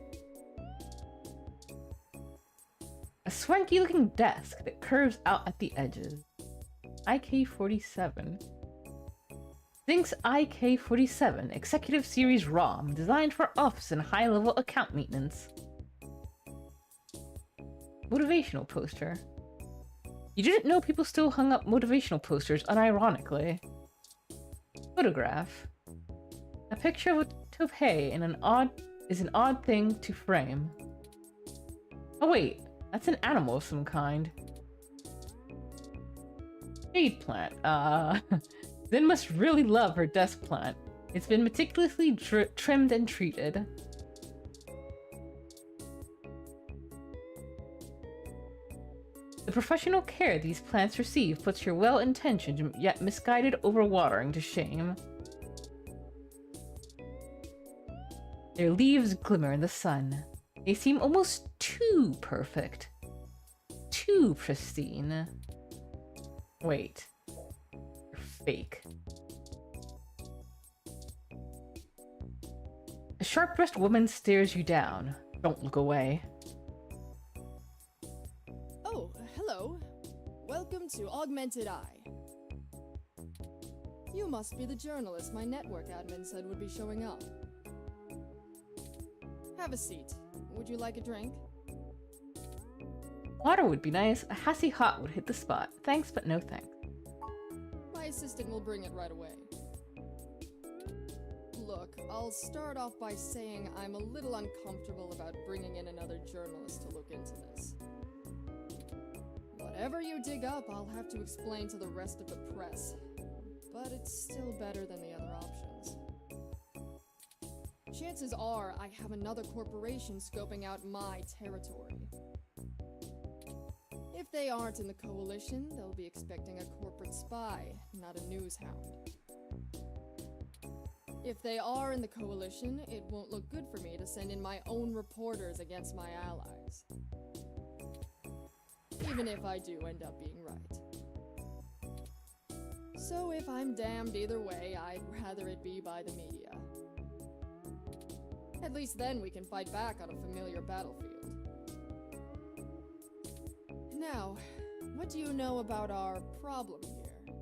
A swanky looking desk that curves out at the edges. IK-47. Thinks IK-47 Executive Series ROM, designed for office and high-level account maintenance. Motivational poster. You didn't know people still hung up motivational posters unironically. Photograph. A picture of a toupee in is an odd thing to frame. Oh wait, that's an animal of some kind. Shade plant. Zen must really love her desk plant. It's been meticulously trimmed and treated. The professional care these plants receive puts your well-intentioned yet misguided overwatering to shame. Their leaves glimmer in the sun. They seem almost too perfect. Too pristine. Wait. You're fake. A sharp-dressed woman stares you down. Don't look away. Oh, hello. Welcome to Augmented Eye. You must be the journalist my network admin said would be showing up. Have a seat. Would you like a drink? Water would be nice. A Hassy Hot would hit the spot. Thanks, but no thanks. My assistant will bring it right away. Look, I'll start off by saying I'm a little uncomfortable about bringing in another journalist to look into this. Whatever you dig up, I'll have to explain to the rest of the press. But it's still better than the other options. Chances are I have another corporation scoping out my territory. If they aren't in the coalition, they'll be expecting a corporate spy, not a news hound. If they are in the coalition, it won't look good for me to send in my own reporters against my allies. Even if I do end up being right. So if I'm damned either way, I'd rather it be by the media. At least then we can fight back on a familiar battlefield. Now, what do you know about our problem here?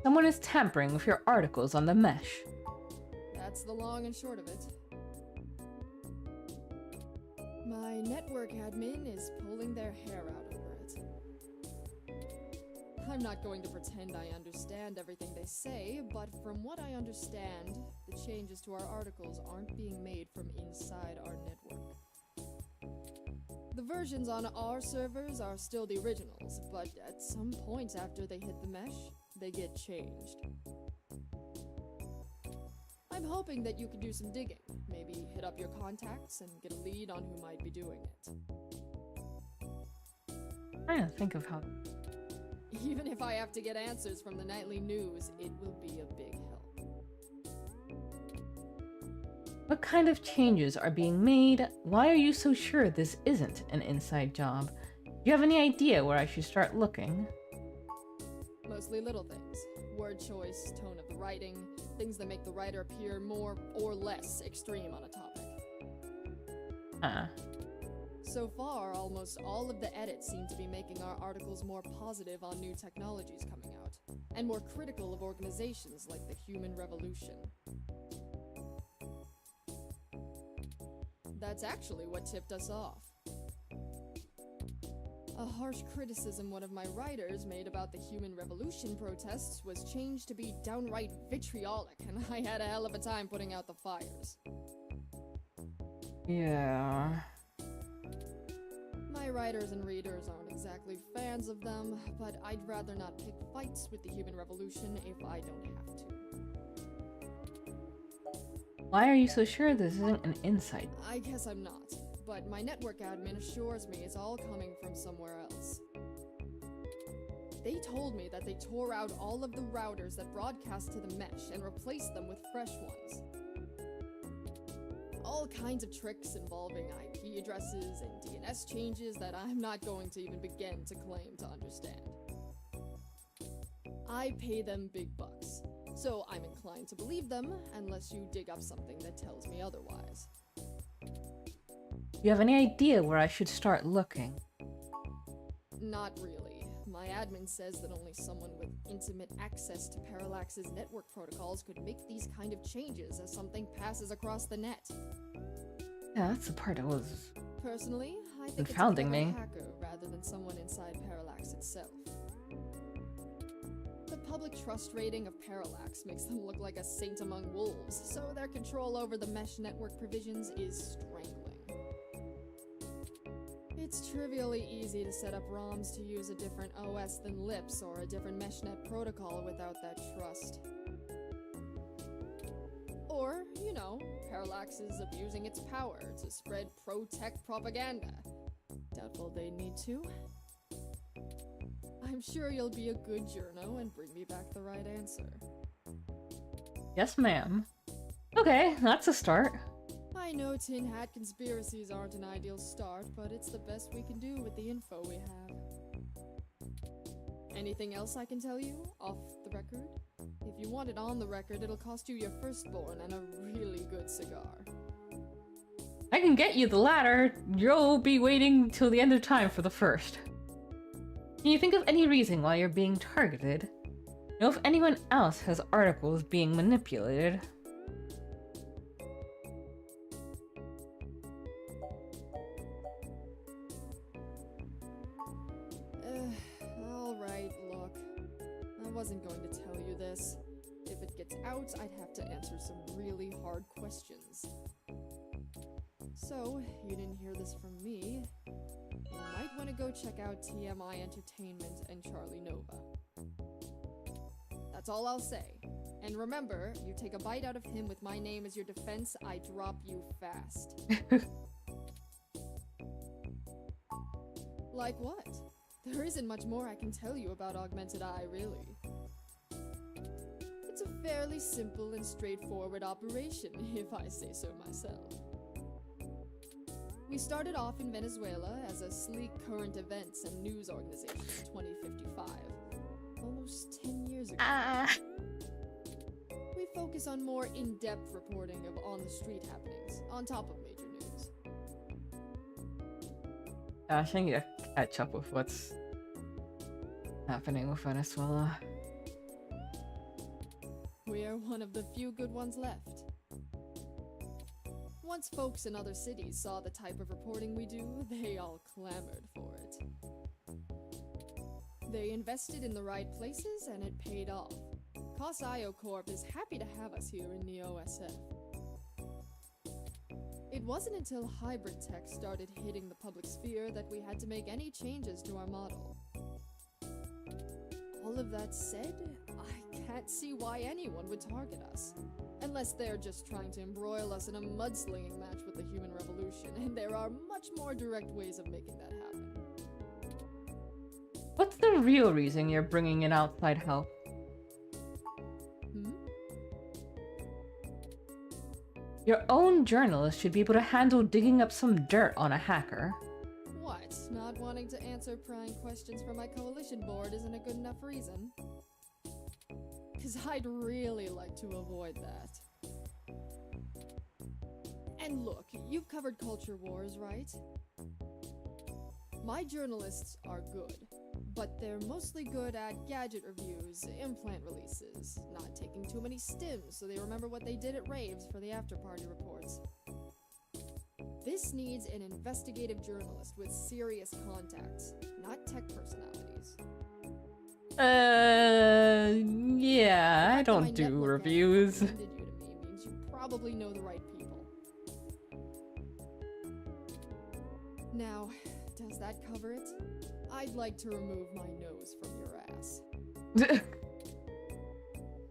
Someone is tampering with your articles on the mesh. That's the long and short of it. My network admin is pulling their hair out over it. I'm not going to pretend I understand everything they say, but from what I understand, the changes to our articles aren't being made from inside our network. The versions on our servers are still the originals, but at some point after they hit the mesh, they get changed. I'm hoping that you could do some digging, maybe hit up your contacts and get a lead on who might be doing it. Trying to think of how. Even if I have to get answers from the nightly news, it will be a big help. What kind of changes are being made? Why are you so sure this isn't an inside job? Do you have any idea where I should start looking? Mostly little things. Word choice, tone of the writing, things that make the writer appear more or less extreme on a topic. So far, almost all of the edits seem to be making our articles more positive on new technologies coming out, and more critical of organizations like the Human Revolution. That's actually what tipped us off. A harsh criticism one of my writers made about the Human Revolution protests was changed to be downright vitriolic, and I had a hell of a time putting out the fires. Yeah. My writers and readers aren't exactly fans of them, but I'd rather not pick fights with the Human Revolution if I don't have to. Why are you so sure this isn't an inside? I guess I'm not, but my network admin assures me it's all coming from somewhere else. They told me that they tore out all of the routers that broadcast to the mesh and replaced them with fresh ones. All kinds of tricks involving IP addresses and DNS changes that I'm not going to even begin to claim to understand. I pay them big bucks, so I'm inclined to believe them unless you dig up something that tells me otherwise. Do you have any idea where I should start looking? Not really. My admin says that only someone with intimate access to Parallax's network protocols could make these kind of changes as something passes across the net. Yeah, that's the part that was... Personally, I think confounding it's a me. clever hacker rather than someone inside Parallax itself. The public trust rating of Parallax makes them look like a saint among wolves, so their control over the mesh network provisions is strangling. It's trivially easy to set up ROMs to use a different OS than LIPS or a different meshnet protocol without that trust. Or, you know, Parallax is abusing its power to spread pro-tech propaganda. Doubtful they need to. I'm sure you'll be a good journo and bring me back the right answer. Yes, ma'am. Okay, that's a start. I know tin hat conspiracies aren't an ideal start, but it's the best we can do with the info we have. Anything else I can tell you, off the record? If you want it on the record, it'll cost you your firstborn and a really good cigar. I can get you the latter. You'll be waiting till the end of time for the first. Can you think of any reason why you're being targeted? Know if anyone else has articles being manipulated? Alright, look. I wasn't going to tell you this. If it gets out, I'd have to answer some really hard questions. So, you didn't hear this from me. You might want to go check out TMI Entertainment and Charlie Nova. That's all I'll say. And remember, you take a bite out of him with my name as your defense, I drop you fast. Like what? There isn't much more I can tell you about Augmented Eye, really. It's a fairly simple and straightforward operation, if I say so myself. We started off in Venezuela as a sleek current events and news organization in 2055, almost 10 years ago. We focus on more in-depth reporting of on-the-street happenings, on top of major news. Gosh, I need to catch up with what's happening with Venezuela. We're one of the few good ones left. Once folks in other cities saw the type of reporting we do, they all clamored for it. They invested in the right places and it paid off. COS.io Corp is happy to have us here in the OSF. It wasn't until hybrid tech started hitting the public sphere that we had to make any changes to our model. All of that said, I can't see why anyone would target us. Unless they're just trying to embroil us in a mudslinging match with the human revolution, and there are much more direct ways of making that happen. What's the real reason you're bringing in outside help? Your own journalist should be able to handle digging up some dirt on a hacker. What? Not wanting to answer prying questions from my coalition board isn't a good enough reason? 'Cause I'd really like to avoid that. And look, you've covered culture wars, right? My journalists are good, but they're mostly good at gadget reviews, implant releases, not taking too many stims so they remember what they did at raves for the after-party reports. This needs an investigative journalist with serious contacts, not tech personalities. Yeah, I The fact that my don't do network reviews. recommended you to me means you probably know the right people. Now, does that cover it? I'd like to remove my nose from your ass.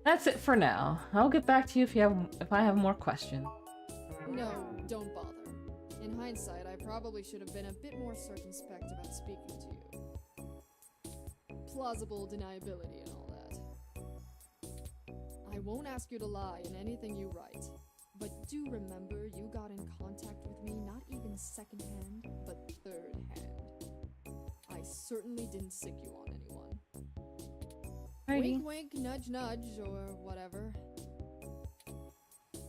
That's it for now. I'll get back to you if I have more questions. No, don't bother. In hindsight, I probably should have been a bit more circumspect about speaking to you. Plausible deniability and all that. I won't ask you to lie in anything you write, but do remember you got in contact with me not even second-hand, but third-hand. I certainly didn't sick you on anyone. Alrighty. Wink wink, nudge nudge, or whatever.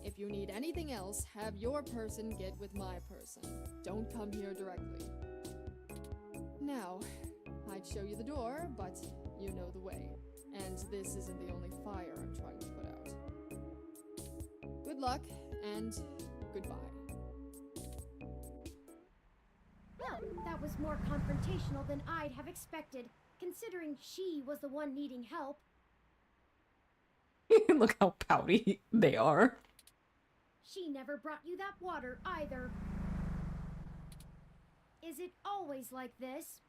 If you need anything else, have your person get with my person. Don't come here directly. Now, I'd show you the door, but you know the way. And this isn't the only fire I'm trying to put out. Good luck, and goodbye. Well, that was more confrontational than I'd have expected, considering she was the one needing help. Look how pouty they are. She never brought you that water either. Is it always like this?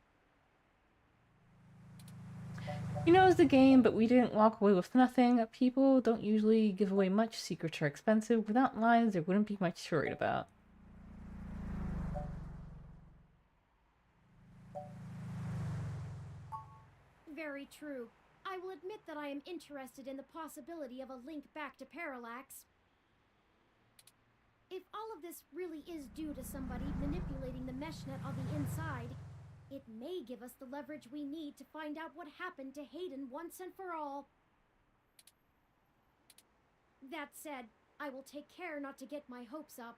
You know, it's the game, but we didn't walk away with nothing. People don't usually give away much. Secrets are expensive. Without lines, there wouldn't be much to worry about. Very true. I will admit that I am interested in the possibility of a link back to Parallax. If all of this really is due to somebody manipulating the meshnet on the inside, it may give us the leverage we need to find out what happened to Hayden once and for all. That said, I will take care not to get my hopes up.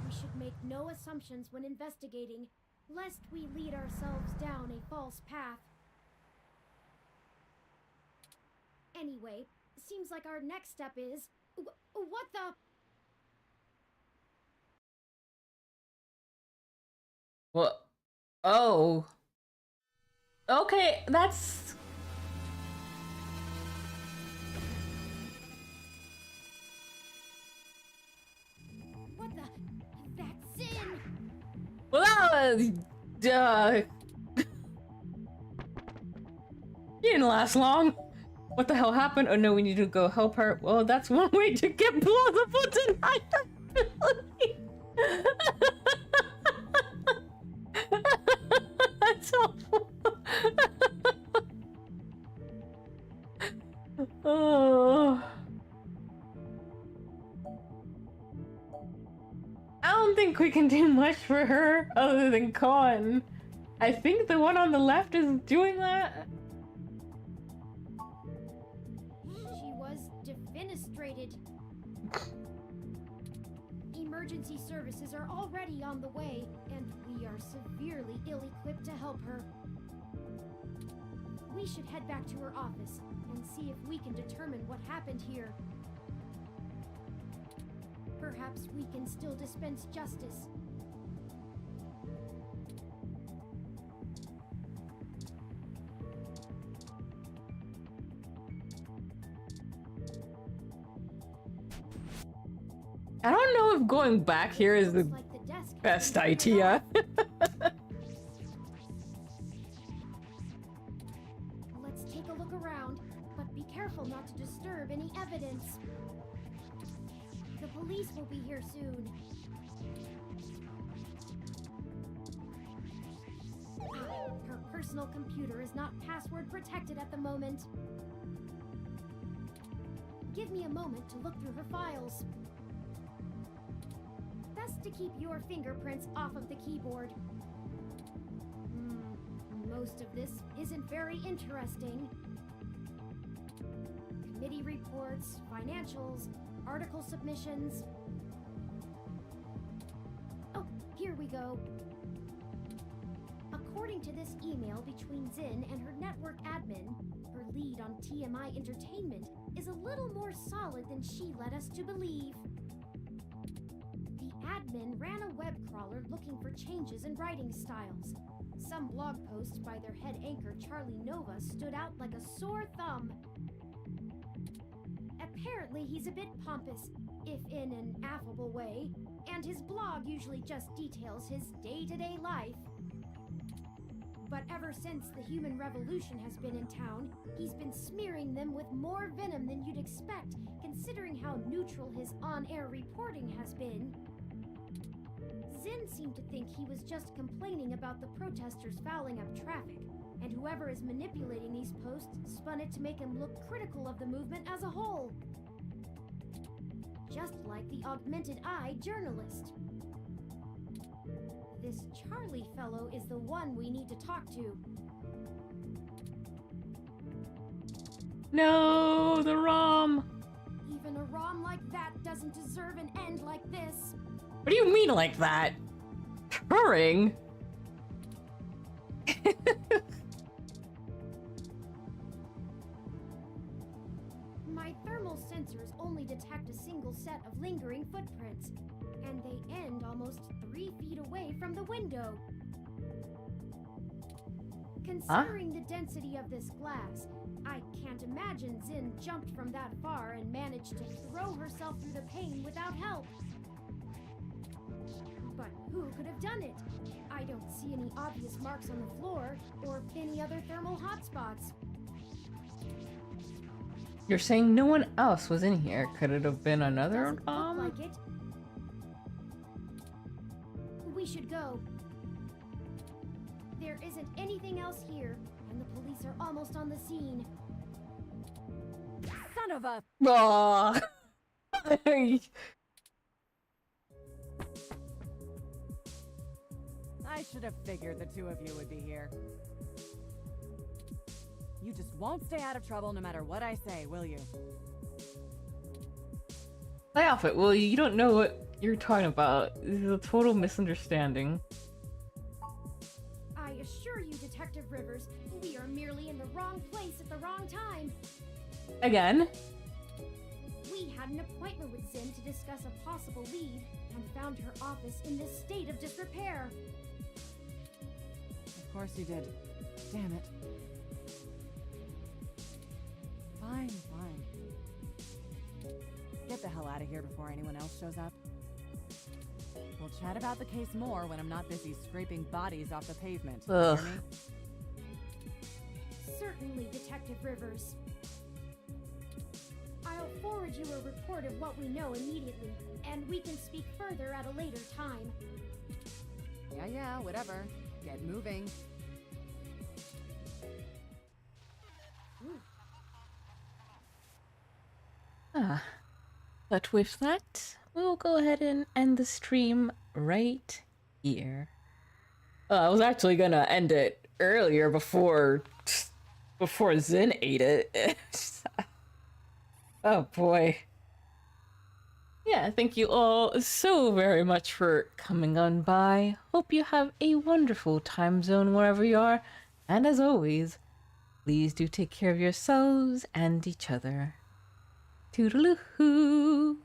We should make no assumptions when investigating, lest we lead ourselves down a false path. Anyway, seems like our next step is... what the... What? Oh. Okay, that's... What the... That's in... Well, that was... She didn't last long. What the hell happened? Oh no, we need to go help her. Well, that's one way to get plausible deniability. That's awful. Oh. I don't think we can do much for her other than con. I think the one on the left is doing that. She was defenestrated. Emergency services are already on the way, and we are severely ill-equipped to help her. We should head back to her office and see if we can determine what happened here. Perhaps we can still dispense justice. I don't know if going back here is the Looks like the desk has best been cleared idea. off. Let's take a look around, but be careful not to disturb any evidence. The police will be here soon. Her personal computer is not password protected at the moment. Give me a moment to look through her files. Best to keep your fingerprints off of the keyboard. Most of this isn't very interesting. Committee reports, financials, article submissions. Oh, here we go. According to this email between Zin and her network admin, her lead on TMI Entertainment is a little more solid than she led us to believe. The admin ran a web crawler looking for changes in writing styles. Some blog posts by their head anchor Charlie Nova stood out like a sore thumb. Apparently he's a bit pompous, if in an affable way, and his blog usually just details his day-to-day life. But ever since the human revolution has been in town, he's been smearing them with more venom than you'd expect, considering how neutral his on-air reporting has been. Zin seemed to think he was just complaining about the protesters fouling up traffic, and whoever is manipulating these posts spun it to make him look critical of the movement as a whole. Just like the Augmented Eye journalist. This Charlie fellow is the one we need to talk to. No, the ROM. scum like that doesn't deserve an end like this. What do you mean like that? Turing? My thermal sensors only detect a single set of lingering footprints, and they end almost 3 feet away from the window. Considering the density of this glass, I can't imagine Zin jumped from that far and managed to throw herself through the pane without help. But who could have done it? I don't see any obvious marks on the floor or any other thermal hotspots. You're saying no one else was in here. Could it have been another Doesn't look like it. We should go. There isn't anything else here, and the police are almost on the scene. Son of a... Aw. I should have figured the two of you would be here. You just won't stay out of trouble no matter what I say, will you? Lay off it, will you? You don't know what you're talking about. This is a total misunderstanding. I assure you, Detective Rivers, we are merely in the wrong place at the wrong time. Again? We had an appointment with Zin to discuss a possible lead, and found her office in this state of disrepair. Of course you did. Damn it. Fine, fine. Get the hell out of here before anyone else shows up. We'll chat about the case more when I'm not busy scraping bodies off the pavement. Ugh. Hear me? Certainly, Detective Rivers. I'll forward you a report of what we know immediately, and we can speak further at a later time. Yeah, whatever. Get moving. But with that, we'll go ahead and end the stream right here. I was actually gonna end it earlier before Zin ate it. Oh boy. Yeah, thank you all so very much for coming on by. Hope you have a wonderful time zone wherever you are. And as always, please do take care of yourselves and each other. Toodaloo-hoo!